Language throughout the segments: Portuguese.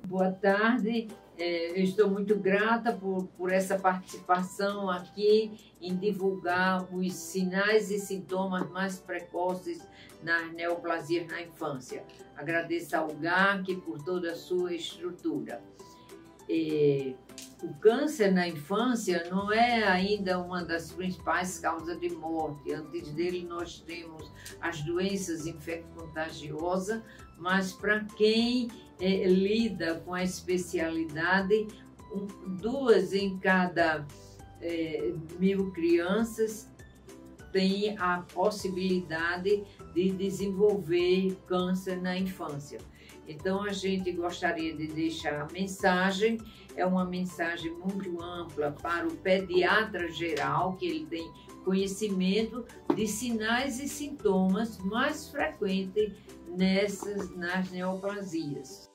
Boa tarde, eu estou muito grata por essa participação aqui em divulgar os sinais e sintomas mais precoces nas neoplasias na infância. Agradeço ao GAC por toda a sua estrutura. O câncer na infância não é ainda uma das principais causas de morte. Antes dele nós temos as doenças infecto-contagiosas, mas para quem lida com a especialidade, 2 em cada 1000 crianças têm a possibilidade de desenvolver câncer na infância. Então, a gente gostaria de deixar a mensagem, é uma mensagem muito ampla para o pediatra geral, que ele tem conhecimento de sinais e sintomas mais frequentes nas neoplasias.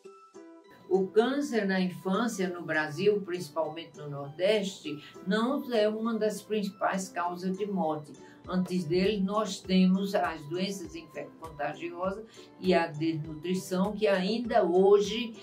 O câncer na infância no Brasil, principalmente no Nordeste, não é uma das principais causas de morte. Antes dele, nós temos as doenças infecto-contagiosas e a desnutrição, que ainda hoje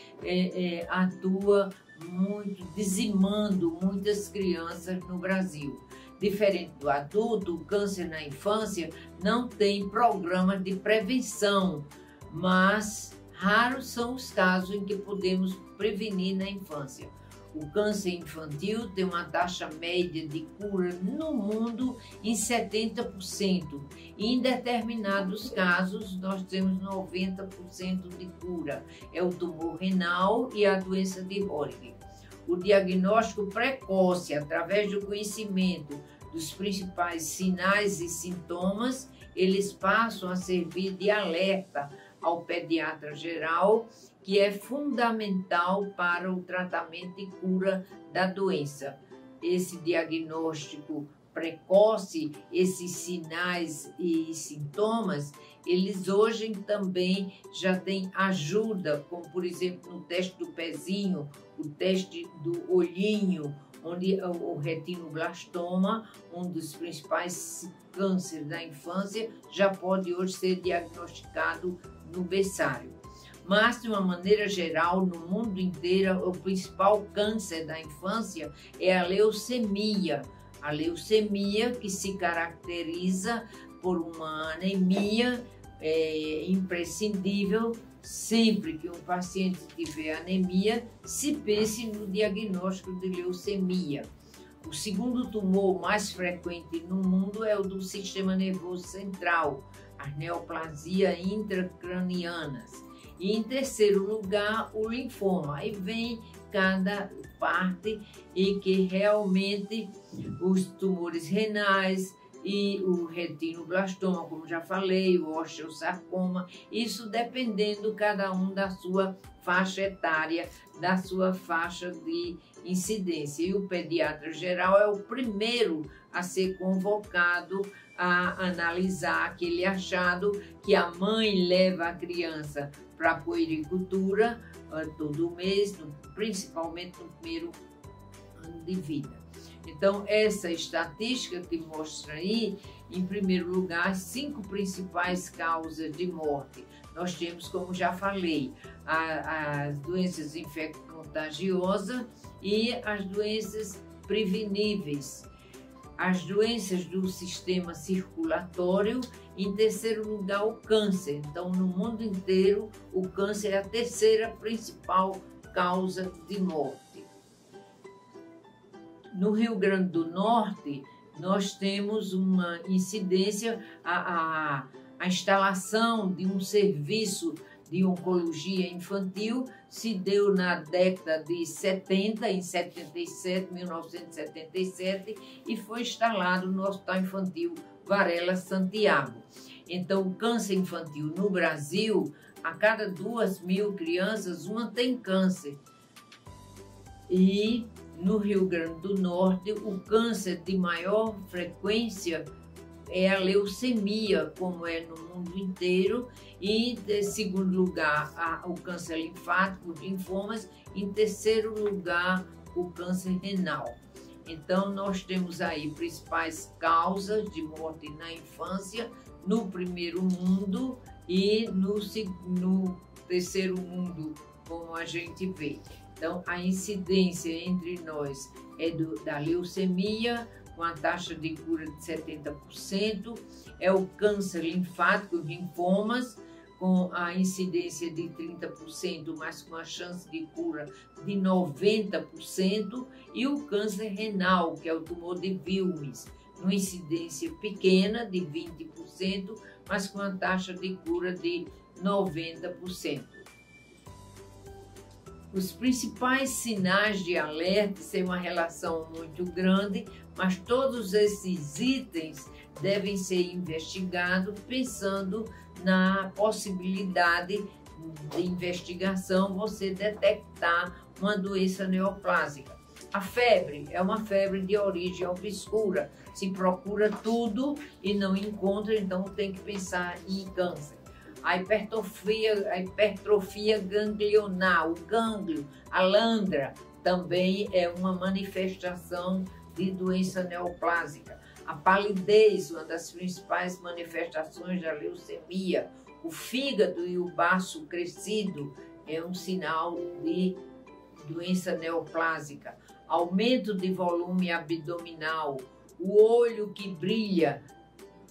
atua muito, dizimando muitas crianças no Brasil. Diferente do adulto, o câncer na infância não tem programas de prevenção, mas raros são os casos em que podemos prevenir na infância. O câncer infantil tem uma taxa média de cura no mundo em 70%. E em determinados casos, nós temos 90% de cura. É o tumor renal e a doença de Hodgkin. O diagnóstico precoce, através do conhecimento dos principais sinais e sintomas, eles passam a servir de alerta ao pediatra geral, que é fundamental para o tratamento e cura da doença. Esse diagnóstico precoce, esses sinais e sintomas, eles hoje também já têm ajuda, como por exemplo no teste do pezinho, o teste do olhinho, onde o retinoblastoma, um dos principais cânceres da infância, já pode hoje ser diagnosticado no berçário. Mas, de uma maneira geral, no mundo inteiro, o principal câncer da infância é a leucemia. A leucemia que se caracteriza por uma anemia imprescindível. Sempre que um paciente tiver anemia, se pense no diagnóstico de leucemia. O segundo tumor mais frequente no mundo é o do sistema nervoso central, as neoplasias intracranianas. E em terceiro lugar, o linfoma. Aí vem cada parte em que realmente os tumores renais e o retinoblastoma, como já falei, o osteosarcoma, isso dependendo cada um da sua faixa etária, da sua faixa de incidência. E o pediatra geral é o primeiro a ser convocado a analisar aquele achado que a mãe leva a criança para a puericultura todo mês, principalmente no primeiro ano de vida. Então, essa estatística que mostra aí, em primeiro lugar, as 5 principais causas de morte. Nós temos, como já falei, as doenças infecto-contagiosas e as doenças preveníveis. As doenças do sistema circulatório, em terceiro lugar, o câncer. Então, no mundo inteiro, o câncer é a terceira principal causa de morte. No Rio Grande do Norte, nós temos uma incidência, a instalação de um serviço de oncologia infantil se deu na década de 70, em 1977, e foi instalado no Hospital Infantil Varela Santiago. Então, o câncer infantil no Brasil, a cada 2.000 crianças, uma tem câncer. E no Rio Grande do Norte, o câncer de maior frequência é a leucemia, como é no mundo inteiro, e em segundo lugar o câncer linfático, os linfomas, em terceiro lugar o câncer renal. Então nós temos aí principais causas de morte na infância no primeiro mundo e no terceiro mundo como a gente vê. Então, a incidência entre nós é da leucemia, com a taxa de cura de 70%, é o câncer linfático, linfomas, com a incidência de 30%, mas com a chance de cura de 90%, e o câncer renal, que é o tumor de Wilms, uma incidência pequena de 20%, mas com a taxa de cura de 90%. Os principais sinais de alerta têm uma relação muito grande, mas todos esses itens devem ser investigados pensando na possibilidade de investigação você detectar uma doença neoplásica. A febre é uma febre de origem obscura. Se procura tudo e não encontra, então tem que pensar em câncer. A hipertrofia ganglionar, o gânglio, a landra, também é uma manifestação de doença neoplásica. A palidez, uma das principais manifestações da leucemia. O fígado e o baço crescido é um sinal de doença neoplásica. Aumento de volume abdominal, o olho que brilha.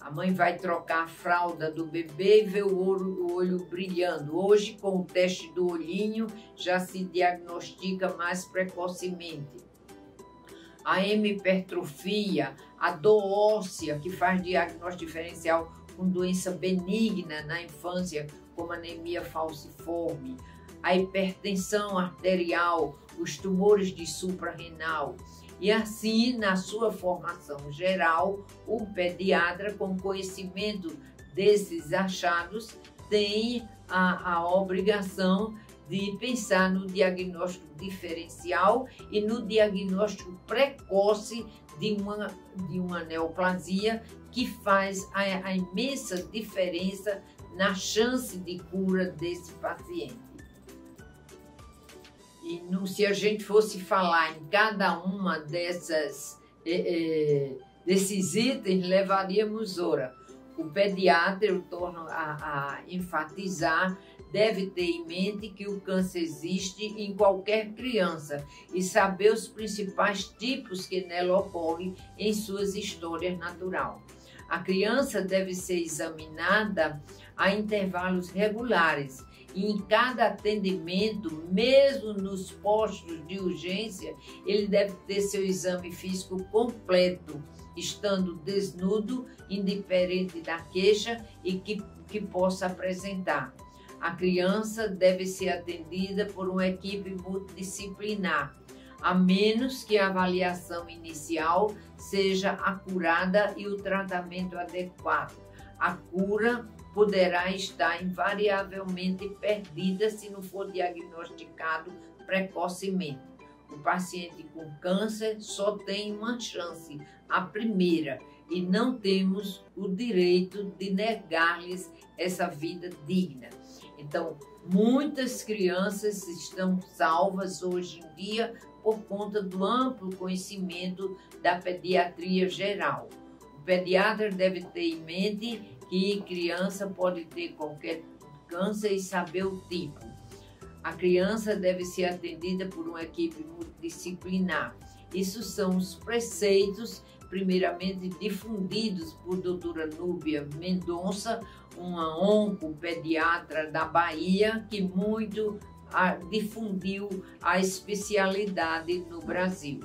A mãe vai trocar a fralda do bebê e vê o olho brilhando. Hoje, com o teste do olhinho, já se diagnostica mais precocemente. A hemipertrofia, a dor óssea, que faz diagnóstico diferencial com doença benigna na infância, como anemia falciforme. A hipertensão arterial, os tumores de suprarrenal. E assim, na sua formação geral, o pediatra, com conhecimento desses achados, tem a obrigação de pensar no diagnóstico diferencial e no diagnóstico precoce de uma neoplasia, que faz a imensa diferença na chance de cura desse paciente. E se a gente fosse falar em cada uma desses itens, levaríamos horas. O pediatra, eu torno a enfatizar, deve ter em mente que o câncer existe em qualquer criança e saber os principais tipos que nela ocorrem em suas histórias naturais. A criança deve ser examinada a intervalos regulares. E em cada atendimento, mesmo nos postos de urgência, ele deve ter seu exame físico completo, estando desnudo, indiferente da queixa e que possa apresentar. A criança deve ser atendida por uma equipe multidisciplinar, a menos que a avaliação inicial seja acurada e o tratamento adequado. A cura poderá estar invariavelmente perdida se não for diagnosticado precocemente. O paciente com câncer só tem uma chance, a primeira, e não temos o direito de negar-lhes essa vida digna. Então, muitas crianças estão salvas hoje em dia por conta do amplo conhecimento da pediatria geral. O pediatra deve ter em mente que criança pode ter qualquer câncer e saber o tipo. A criança deve ser atendida por uma equipe multidisciplinar. Isso são os preceitos, primeiramente difundidos por doutora Núbia Mendonça, uma oncopediatra da Bahia, que muito difundiu a especialidade no Brasil.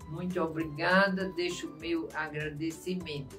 Muito obrigada, deixo o meu agradecimento.